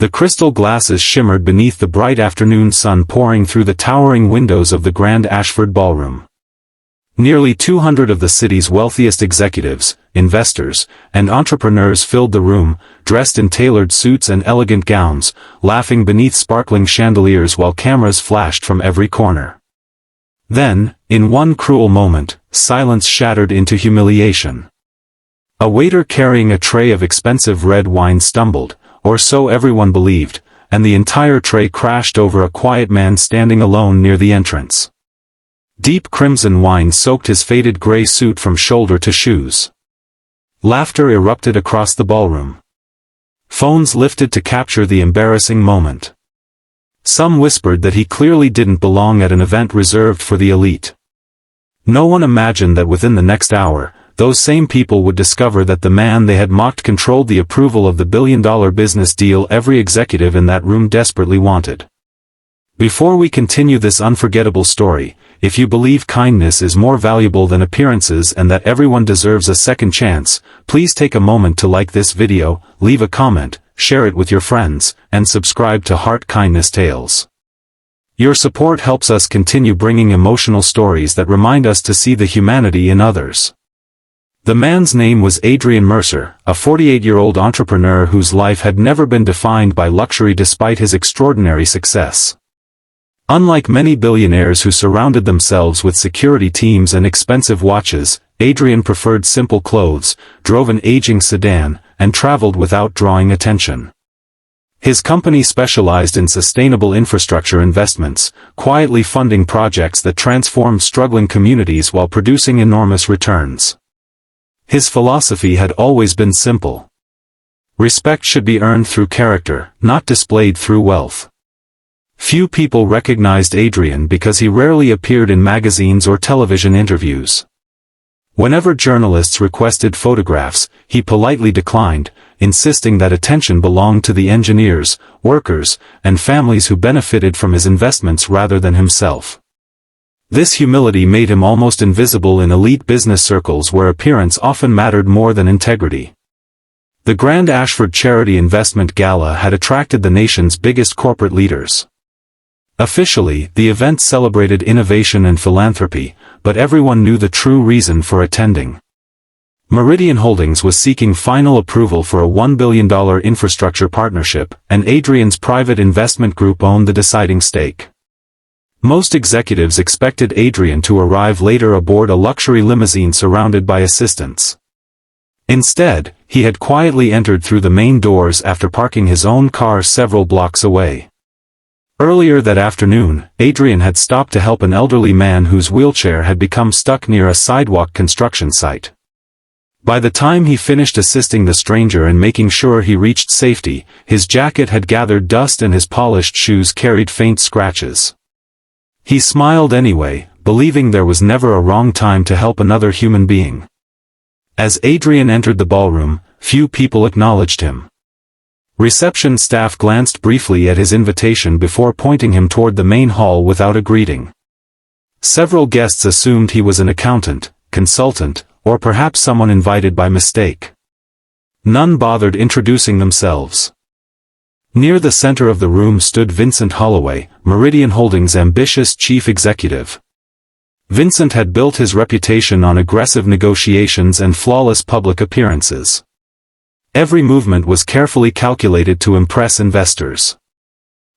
The crystal glasses shimmered beneath the bright afternoon sun pouring through the towering windows of the Grand Ashford Ballroom. Nearly 200 of the city's wealthiest executives, investors, and entrepreneurs filled the room, dressed in tailored suits and elegant gowns, laughing beneath sparkling chandeliers while cameras flashed from every corner. Then, in one cruel moment, silence shattered into humiliation. A waiter carrying a tray of expensive red wine stumbled, or so everyone believed, and the entire tray crashed over a quiet man standing alone near the entrance. Deep crimson wine soaked his faded gray suit from shoulder to shoes. Laughter erupted across the ballroom. Phones lifted to capture the embarrassing moment. Some whispered that he clearly didn't belong at an event reserved for the elite. No one imagined that within the next hour, those same people would discover that the man they had mocked controlled the approval of the billion-dollar business deal every executive in that room desperately wanted. Before we continue this unforgettable story, if you believe kindness is more valuable than appearances and that everyone deserves a second chance, please take a moment to like this video, leave a comment, share it with your friends, and subscribe to Heart Kindness Tales. Your support helps us continue bringing emotional stories that remind us to see the humanity in others. The man's name was Adrian Mercer, a 48-year-old entrepreneur whose life had never been defined by luxury despite his extraordinary success. Unlike many billionaires who surrounded themselves with security teams and expensive watches, Adrian preferred simple clothes, drove an aging sedan, and traveled without drawing attention. His company specialized in sustainable infrastructure investments, quietly funding projects that transformed struggling communities while producing enormous returns. His philosophy had always been simple. Respect should be earned through character, not displayed through wealth. Few people recognized Adrian because he rarely appeared in magazines or television interviews. Whenever journalists requested photographs, he politely declined, insisting that attention belonged to the engineers, workers, and families who benefited from his investments rather than himself. This humility made him almost invisible in elite business circles where appearance often mattered more than integrity. The Grand Ashford Charity Investment Gala had attracted the nation's biggest corporate leaders. Officially, the event celebrated innovation and philanthropy, but everyone knew the true reason for attending. Meridian Holdings was seeking final approval for a $1 billion infrastructure partnership, and Adrian's private investment group owned the deciding stake. Most executives expected Adrian to arrive later aboard a luxury limousine surrounded by assistants. Instead, he had quietly entered through the main doors after parking his own car several blocks away. Earlier that afternoon, Adrian had stopped to help an elderly man whose wheelchair had become stuck near a sidewalk construction site. By the time he finished assisting the stranger and making sure he reached safety, his jacket had gathered dust and his polished shoes carried faint scratches. He smiled anyway, believing there was never a wrong time to help another human being. As Adrian entered the ballroom, few people acknowledged him. Reception staff glanced briefly at his invitation before pointing him toward the main hall without a greeting. Several guests assumed he was an accountant, consultant, or perhaps someone invited by mistake. None bothered introducing themselves. Near the center of the room stood Vincent Holloway, Meridian Holdings' ambitious chief executive. Vincent had built his reputation on aggressive negotiations and flawless public appearances. Every movement was carefully calculated to impress investors.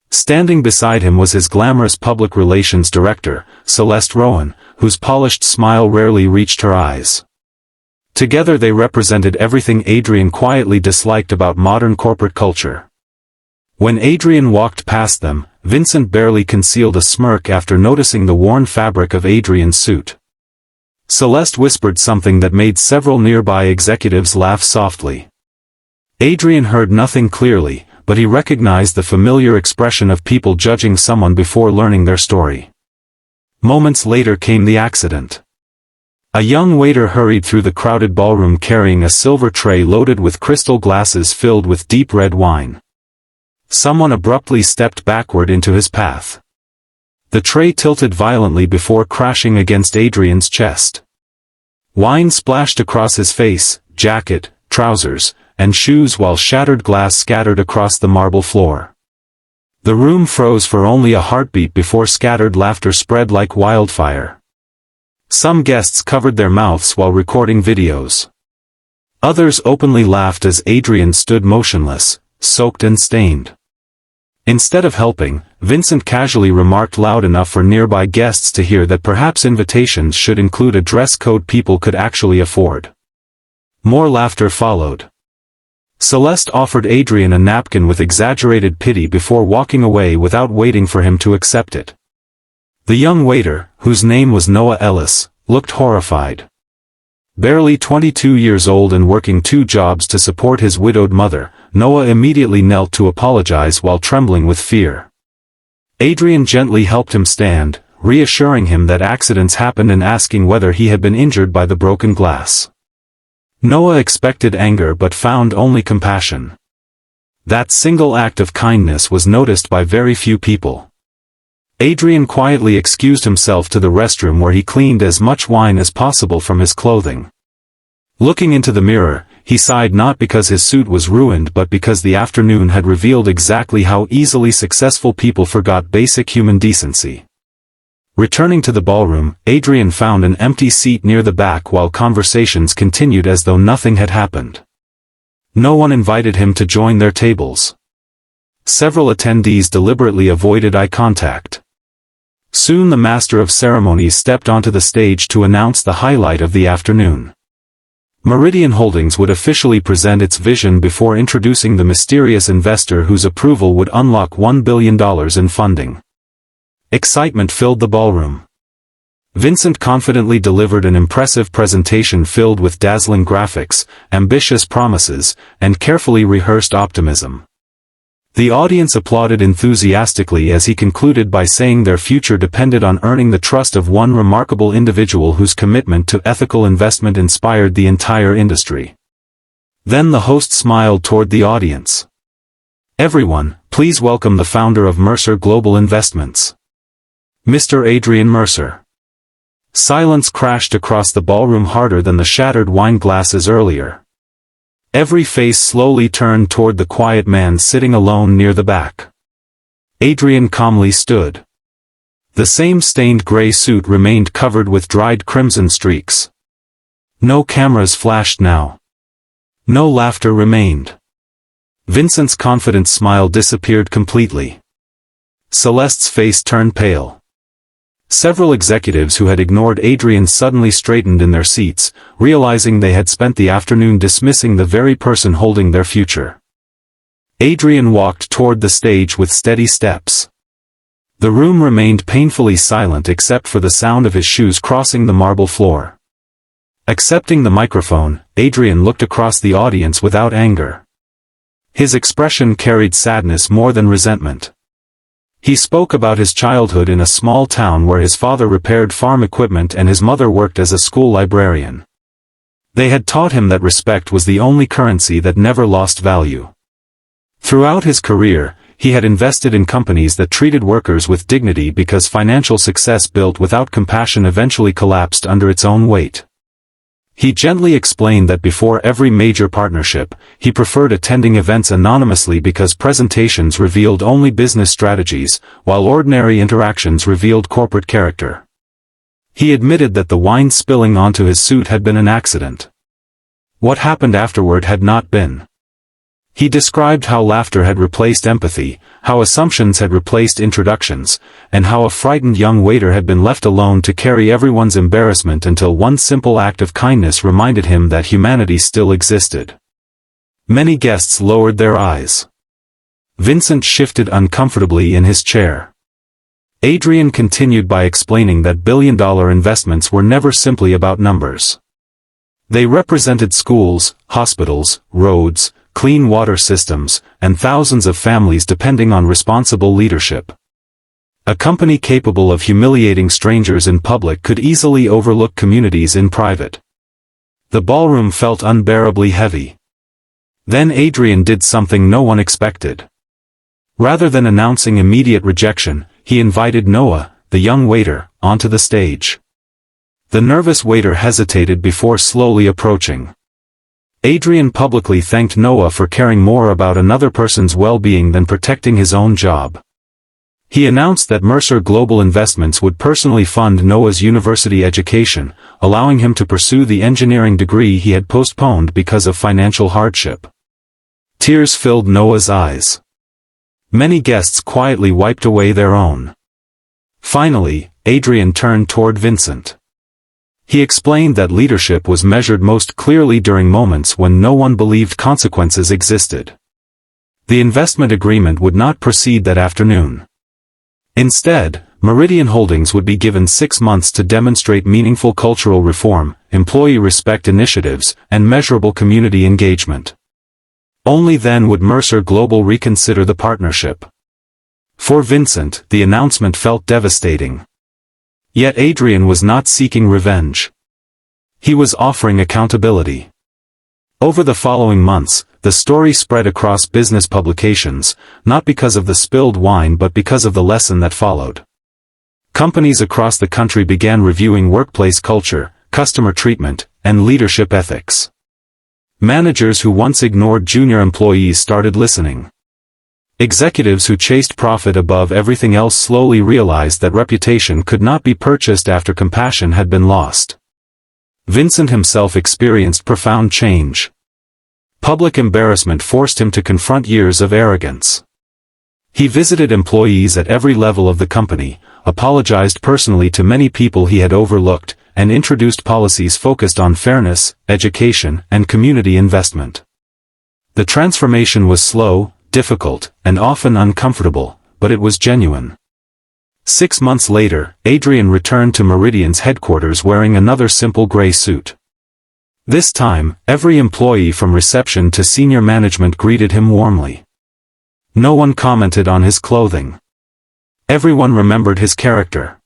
Standing beside him was his glamorous public relations director, Celeste Rowan, whose polished smile rarely reached her eyes. Together they represented everything Adrian quietly disliked about modern corporate culture. When Adrian walked past them, Vincent barely concealed a smirk after noticing the worn fabric of Adrian's suit. Celeste whispered something that made several nearby executives laugh softly. Adrian heard nothing clearly, but he recognized the familiar expression of people judging someone before learning their story. Moments later came the accident. A young waiter hurried through the crowded ballroom carrying a silver tray loaded with crystal glasses filled with deep red wine. Someone abruptly stepped backward into his path. The tray tilted violently before crashing against Adrian's chest. Wine splashed across his face, jacket, trousers, and shoes while shattered glass scattered across the marble floor. The room froze for only a heartbeat before scattered laughter spread like wildfire. Some guests covered their mouths while recording videos. Others openly laughed as Adrian stood motionless, soaked and stained. Instead of helping, Vincent casually remarked loud enough for nearby guests to hear that perhaps invitations should include a dress code people could actually afford. More laughter followed. Celeste offered Adrian a napkin with exaggerated pity before walking away without waiting for him to accept it. The young waiter, whose name was Noah Ellis, looked horrified. Barely 22 years old and working 2 jobs to support his widowed mother, Noah immediately knelt to apologize while trembling with fear. Adrian gently helped him stand, reassuring him that accidents happened and asking whether he had been injured by the broken glass. Noah expected anger but found only compassion. That single act of kindness was noticed by very few people. Adrian quietly excused himself to the restroom where he cleaned as much wine as possible from his clothing. Looking into the mirror, he sighed not because his suit was ruined but because the afternoon had revealed exactly how easily successful people forgot basic human decency. Returning to the ballroom, Adrian found an empty seat near the back while conversations continued as though nothing had happened. No one invited him to join their tables. Several attendees deliberately avoided eye contact. Soon the master of ceremonies stepped onto the stage to announce the highlight of the afternoon. Meridian Holdings would officially present its vision before introducing the mysterious investor whose approval would unlock $1 billion in funding. Excitement filled the ballroom. Vincent confidently delivered an impressive presentation filled with dazzling graphics, ambitious promises, and carefully rehearsed optimism. The audience applauded enthusiastically as he concluded by saying their future depended on earning the trust of one remarkable individual whose commitment to ethical investment inspired the entire industry. Then the host smiled toward the audience. "Everyone, please welcome the founder of Mercer Global Investments, Mr. Adrian Mercer." Silence crashed across the ballroom harder than the shattered wine glasses earlier. Every face slowly turned toward the quiet man sitting alone near the back. Adrian calmly stood. The same stained gray suit remained covered with dried crimson streaks. No cameras flashed now. No laughter remained. Vincent's confident smile disappeared completely. Celeste's face turned pale. Several executives who had ignored Adrian suddenly straightened in their seats, realizing they had spent the afternoon dismissing the very person holding their future. Adrian walked toward the stage with steady steps. The room remained painfully silent except for the sound of his shoes crossing the marble floor. Accepting the microphone, Adrian looked across the audience without anger. His expression carried sadness more than resentment. He spoke about his childhood in a small town where his father repaired farm equipment and his mother worked as a school librarian. They had taught him that respect was the only currency that never lost value. Throughout his career, he had invested in companies that treated workers with dignity because financial success built without compassion eventually collapsed under its own weight. He gently explained that before every major partnership, he preferred attending events anonymously because presentations revealed only business strategies, while ordinary interactions revealed corporate character. He admitted that the wine spilling onto his suit had been an accident. What happened afterward had not been. He described how laughter had replaced empathy, how assumptions had replaced introductions, and how a frightened young waiter had been left alone to carry everyone's embarrassment until one simple act of kindness reminded him that humanity still existed. Many guests lowered their eyes. Vincent shifted uncomfortably in his chair. Adrian continued by explaining that billion-dollar investments were never simply about numbers. They represented schools, hospitals, roads, clean water systems, and thousands of families depending on responsible leadership. A company capable of humiliating strangers in public could easily overlook communities in private. The ballroom felt unbearably heavy. Then Adrian did something no one expected. Rather than announcing immediate rejection, he invited Noah, the young waiter, onto the stage. The nervous waiter hesitated before slowly approaching. Adrian publicly thanked Noah for caring more about another person's well-being than protecting his own job. He announced that Mercer Global Investments would personally fund Noah's university education, allowing him to pursue the engineering degree he had postponed because of financial hardship. Tears filled Noah's eyes. Many guests quietly wiped away their own. Finally, Adrian turned toward Vincent. He explained that leadership was measured most clearly during moments when no one believed consequences existed. The investment agreement would not proceed that afternoon. Instead, Meridian Holdings would be given 6 months to demonstrate meaningful cultural reform, employee respect initiatives, and measurable community engagement. Only then would Mercer Global reconsider the partnership. For Vincent, the announcement felt devastating. Yet Adrian was not seeking revenge. He was offering accountability. Over the following months, the story spread across business publications, not because of the spilled wine but because of the lesson that followed. Companies across the country began reviewing workplace culture, customer treatment, and leadership ethics. Managers who once ignored junior employees started listening. Executives who chased profit above everything else slowly realized that reputation could not be purchased after compassion had been lost. Vincent himself experienced profound change. Public embarrassment forced him to confront years of arrogance. He visited employees at every level of the company, apologized personally to many people he had overlooked, and introduced policies focused on fairness, education, and community investment. The transformation was slow, difficult, and often uncomfortable, but it was genuine. 6 months later, Adrian returned to Meridian's headquarters wearing another simple gray suit. This time, every employee from reception to senior management greeted him warmly. No one commented on his clothing. Everyone remembered his character.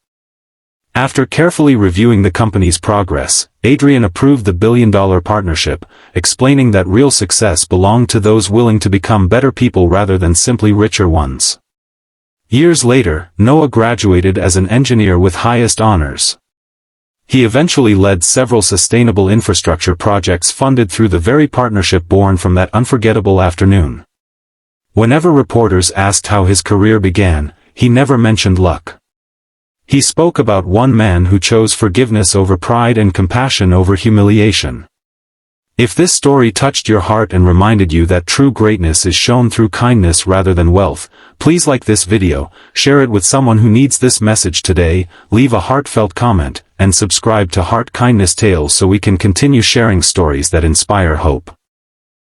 After carefully reviewing the company's progress, Adrian approved the billion-dollar partnership, explaining that real success belonged to those willing to become better people rather than simply richer ones. Years later, Noah graduated as an engineer with highest honors. He eventually led several sustainable infrastructure projects funded through the very partnership born from that unforgettable afternoon. Whenever reporters asked how his career began, he never mentioned luck. He spoke about one man who chose forgiveness over pride and compassion over humiliation. If this story touched your heart and reminded you that true greatness is shown through kindness rather than wealth, please like this video, share it with someone who needs this message today, leave a heartfelt comment, and subscribe to Heart Kindness Tales so we can continue sharing stories that inspire hope.